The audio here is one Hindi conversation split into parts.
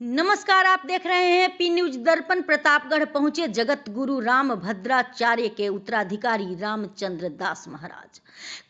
नमस्कार, आप देख रहे हैं पी न्यूज दर्पण। प्रतापगढ़ पहुंचे जगत गुरु राम भद्राचार्य के उत्तराधिकारी रामचंद्र दास महाराज।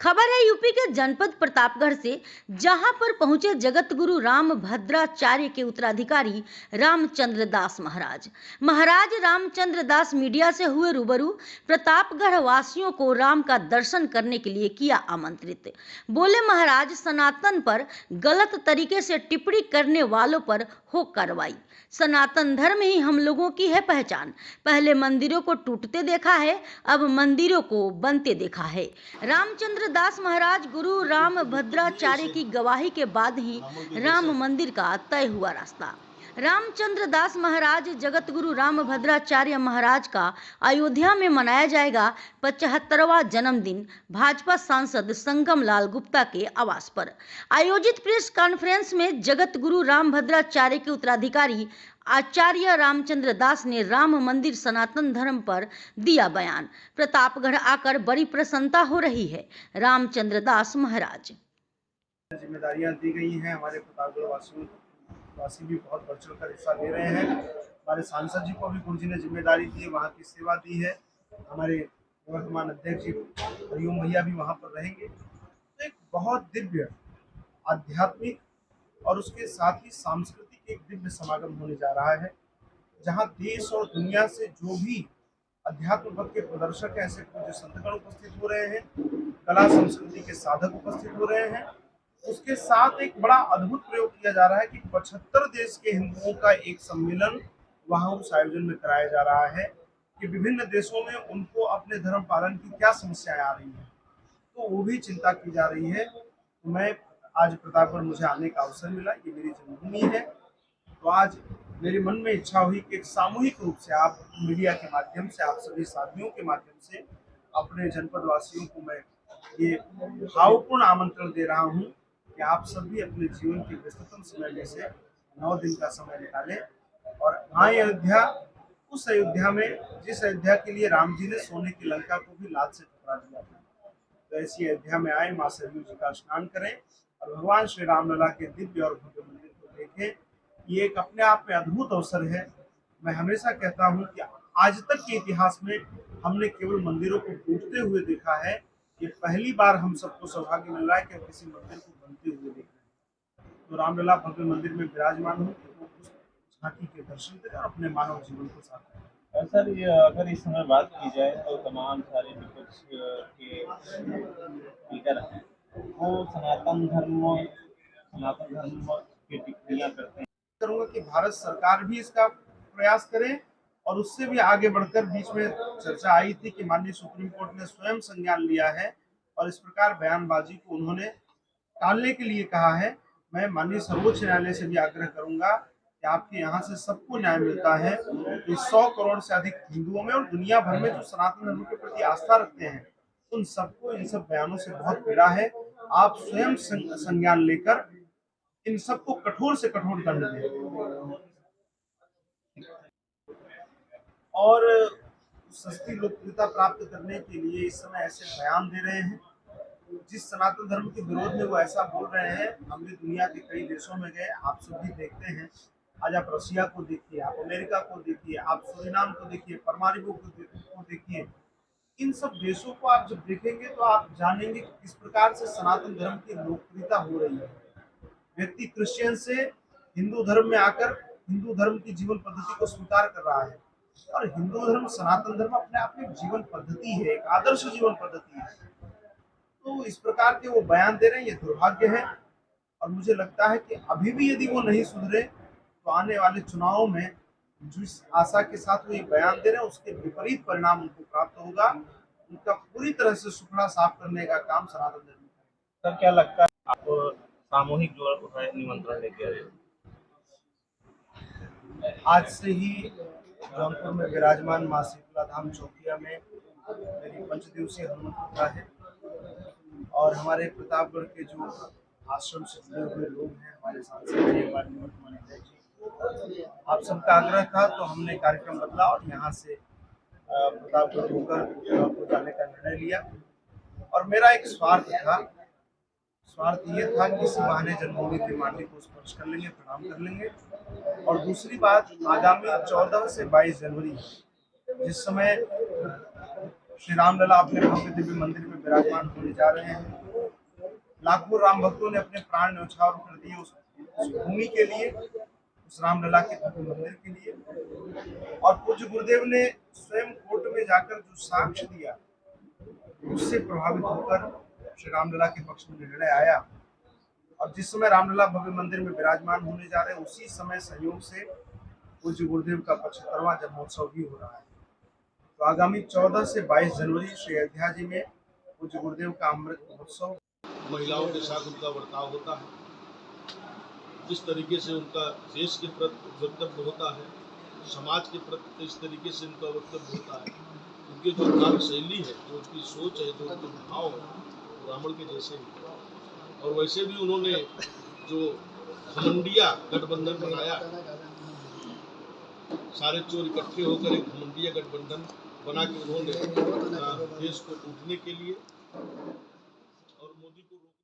खबर है यूपी के जनपद प्रतापगढ़ से, जहां पर पहुंचे जगत गुरु राम भद्राचार्य के उत्तराधिकारी रामचंद्र दास महाराज। महाराज रामचंद्र दास मीडिया से हुए रूबरू। प्रतापगढ़ वासियों को राम का दर्शन करने के लिए किया आमंत्रित। बोले महाराज, सनातन पर गलत तरीके से टिप्पणी करने वालों पर हो कार्रवाई। सनातन धर्म ही हम लोगों की है पहचान। पहले मंदिरों को टूटते देखा है, अब मंदिरों को बनते देखा है। रामचंद्र दास महाराज गुरु राम भद्राचार्य की गवाही के बाद ही राम मंदिर का तय हुआ रास्ता। रामचंद्र दास महाराज जगत गुरु राम भद्राचार्य महाराज का अयोध्या में मनाया जाएगा 75वां जन्मदिन। भाजपा सांसद संगम लाल गुप्ता के आवास पर आयोजित प्रेस कॉन्फ्रेंस में जगत गुरु राम भद्राचार्य के उत्तराधिकारी आचार्य रामचंद्र दास ने राम मंदिर सनातन धर्म पर दिया बयान। प्रतापगढ़ आकर बड़ी प्रसन्नता हो रही है। रामचंद्र दास महाराज, जिम्मेदारियां दी गई हैं हमारे प्रतापगढ़ वासी भी बहुत बढ़ चढ़ कर हिस्सा ले रहे हैं। हमारे सांसद जी को भी गुरु जी ने जिम्मेदारी दी है, वहाँ की सेवा दी है। हमारे वर्तमान अध्यक्ष जी हरिओम भैया भी वहाँ पर रहेंगे। तो एक बहुत दिव्य आध्यात्मिक और उसके साथ ही सांस्कृतिक एक दिव्य समागम होने जा रहा है, जहाँ देश और दुनिया से जो भी अध्यात्म पद के प्रदर्शक हैं, ऐसे पूज्य संतगण उपस्थित हो रहे हैं, कला संस्कृति के साधक उपस्थित हो रहे हैं। उसके साथ एक बड़ा अद्भुत प्रयोग किया जा रहा है कि 75 देश के हिंदुओं का एक सम्मेलन वहां उस आयोजन में कराया जा रहा है कि विभिन्न देशों में उनको अपने धर्म पालन की क्या समस्याएं आ रही हैं, तो वो भी चिंता की जा रही है। तो मैं आज प्रतापगढ़ मुझे आने का अवसर मिला, ये मेरी जन्मभूमि है। तो आज मेरे मन में इच्छा हुई कि एक सामूहिक रूप से आप मीडिया के माध्यम से, आप सभी साथियों के माध्यम से अपने जनपद वासियों को मैं ये भावपूर्ण आमंत्रण दे रहा हूँ कि आप सभी अपने जीवन के व्यस्ततम समय में से 9 दिन का समय निकालें और आए अयोध्या, उस अयोध्या में जिस अयोध्या के लिए राम जी ने सोने की लंका को भी लात से ठुकरा दिया था। तो ऐसी अयोध्या में आए, माँ सरयू जी का स्नान करें और भगवान श्री रामलला के दिव्य और भव्य मंदिर को देखें। ये एक अपने आप में अद्भुत अवसर है। मैं हमेशा कहता हूँ कि आज तक के इतिहास में हमने केवल मंदिरों को टूटते हुए देखा है, ये पहली बार हम सबको सौभाग्य मिल रहा है कि हम किसी मंदिर को बनते हुए देख रहे हैं। तो रामलला भव्य मंदिर में विराजमान हो, तो उस झांकी के दर्शन करें और अपने मानव जीवन को साथ करें। सर, ये अगर इस समय बात की जाए तो तमाम सारे विपक्ष के लीडर हैं, वो सनातन धर्म की टिप्पणियां करते हैं। करूंगा कि भारत सरकार भी इसका प्रयास करे और उससे भी आगे बढ़कर। बीच में चर्चा आई थी कि माननीय सुप्रीम कोर्ट ने स्वयं संज्ञान लिया है और इस प्रकार बयानबाजी को उन्होंने टालने के लिए कहा है। मैं माननीय सर्वोच्च न्यायालय से भी आग्रह करूंगा कि आपके यहाँ से सबको न्याय मिलता है। इस 100 करोड़ से अधिक हिंदुओं में और दुनिया भर में जो सनातन धर्म के प्रति आस्था रखते हैं, उन सबको इन सब बयानों से बहुत पीड़ा है। आप स्वयं संज्ञान लेकर इन सबको कठोर से कठोर दंड दें और सस्ती लोकप्रियता प्राप्त करने के लिए इस समय ऐसे बयान दे रहे हैं। जिस सनातन धर्म के विरोध में वो ऐसा बोल रहे हैं, हम भी दुनिया के कई देशों में गए, आप सब भी देखते हैं। आज आप रशिया को देखिए, आप अमेरिका को देखिए, आप सूरीनाम को देखिए, परमारिबो को देखिए। इन सब देशों को आप जब देखेंगे तो आप जानेंगे कि किस प्रकार से सनातन धर्म की लोकप्रियता हो रही है। व्यक्ति क्रिश्चियन से हिंदू धर्म में आकर हिंदू धर्म की जीवन पद्धति को स्वीकार कर रहा है और हिंदू धर्म, सनातन धर्म अपने आप में जीवन पद्धति है, एक आदर्श जीवन पद्धति है। तो इस प्रकार के वो बयान दे रहे हैं, ये दुर्भाग्य है। और मुझे लगता है कि अभी भी यदि वो नहीं सुधरे तो आने वाले चुनावों में जिस आशा के साथ वो ये बयान दे रहे हैं, उसके विपरीत परिणाम उनको प्राप्त होगा। उनका पूरी तरह से सुखड़ा साफ करने का काम सनातन धर्म का। सर, क्या लगता है आप सामूहिक जो है निमंत्रण लेके आए? आज से ही जौनपुर में विराजमान माँ शीतला धाम चौकिया में मेरी 5 दिवसीय हनुमत कथा है और हमारे प्रतापगढ़ के जो आश्रम से जुड़े हुए लोग हैं, हमारे सांसद जी, हमारे निवर्तमान अध्यक्ष जी, आप सबका आग्रह था तो हमने कार्यक्रम बदला और यहाँ से प्रतापगढ़ होकर जौनपुर जाने का निर्णय लिया। और मेरा एक स्वार्थ था, स्वार्थ ये था कि इसी बहाने जन्मभूमि की माटी को स्पर्श कर लेंगे, प्रणाम कर लेंगे। और दूसरी बात, आगामी 14 से 22 जनवरी जिस समय श्री रामलला अपने भव्य दिव्य मंदिर में विराजमान होने जा रहे हैं, लाखों राम भक्तों ने अपने प्राण न्यौछावर कर दिए उस भूमि के लिए, उस रामलला के भव्य मंदिर के लिए। और पूज्य गुरुदेव ने स्वयं कोर्ट में जाकर जो साक्ष्य दिया, उससे प्रभावित होकर श्री रामलला के पक्ष में निर्णय आया। और जिस समय रामलला भव्य मंदिर में विराजमान होने जा रहे हैं, उसी समय संयोग से पूज्य गुरुदेव का 75वां जन्मोत्सव भी हो रहा है। तो आगामी 14 से 22 जनवरी श्री अयोध्या जी में पूज्य गुरुदेव का अमृत महोत्सव। महिलाओं के साथ उनका बर्ताव होता है, जिस तरीके से उनका देश के प्रति वक्तव्य होता है, समाज के प्रति इस तरीके से उनका वक्तव्य होता है, उनकी जो कार्यशैली है, जो उनकी सोच है, जो उनके भाव है, वो रावण के जैसे ही है। और वैसे भी उन्होंने जो घमंडिया गठबंधन बनाया, सारे चोर इकट्ठे होकर एक घमंडिया गठबंधन बना के उन्होंने देश को लूटने के लिए और मोदी को